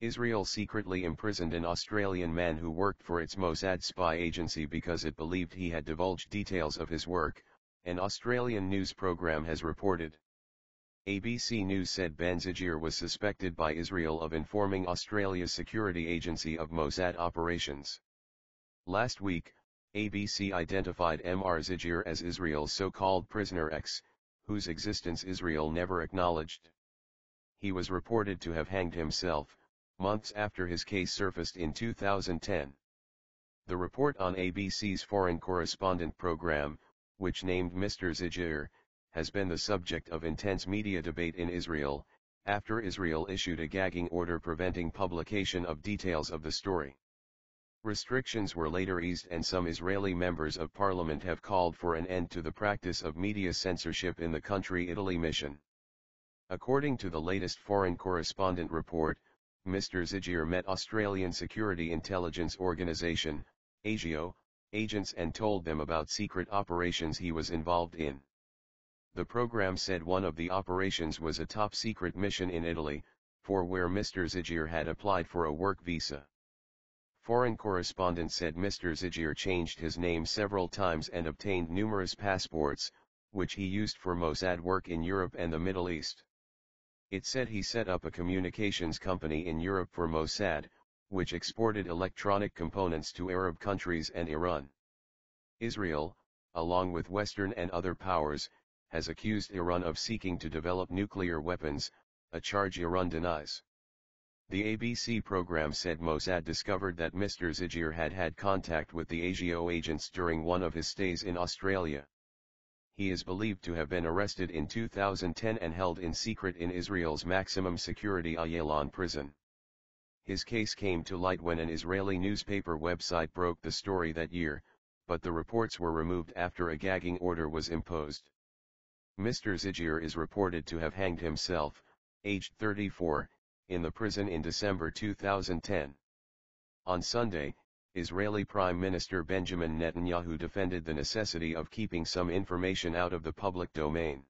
Israel secretly imprisoned an Australian man who worked for its Mossad spy agency because it believed he had divulged details of his work, an Australian news program has reported. ABC News said Ben Zygier was suspected by Israel of informing Australia's security agency of Mossad operations. Last week, ABC identified Mr Zygier as Israel's so-called prisoner X, whose existence Israel never acknowledged. He was reported to have hanged himself, months after his case surfaced in 2010. The report on ABC's Foreign Correspondent program, which named Mr Zygier, has been the subject of intense media debate in Israel, after Israel issued a gagging order preventing publication of details of the story. Restrictions were later eased and some Israeli members of parliament have called for an end to the practice of media censorship in the country-Italy mission. According to the latest Foreign Correspondent report, Mr Zygier met Australian Security Intelligence Organisation, ASIO, agents and told them about secret operations he was involved in. The program said one of the operations was a top-secret mission in Italy, for where Mr Zygier had applied for a work visa. Foreign Correspondent said Mr Zygier changed his name several times and obtained numerous passports, which he used for Mossad work in Europe and the Middle East. It said he set up a communications company in Europe for Mossad, which exported electronic components to Arab countries and Iran. Israel, along with Western and other powers, has accused Iran of seeking to develop nuclear weapons, a charge Iran denies. The ABC program said Mossad discovered that Mr Zygier had had contact with the ASIO agents during one of his stays in Australia. He is believed to have been arrested in 2010 and held in secret in Israel's maximum security Ayalon prison. His case came to light when an Israeli newspaper website broke the story that year, but the reports were removed after a gagging order was imposed. Mr Zygier is reported to have hanged himself, aged 34, in the prison in December 2010. On Sunday, Israeli Prime Minister Benjamin Netanyahu defended the necessity of keeping some information out of the public domain.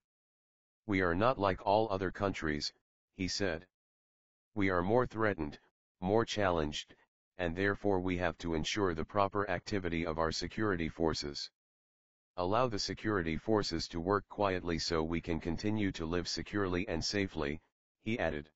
"We are not like all other countries," he said. "We are more threatened, more challenged, and therefore we have to ensure the proper activity of our security forces. Allow the security forces to work quietly so we can continue to live securely and safely," he added.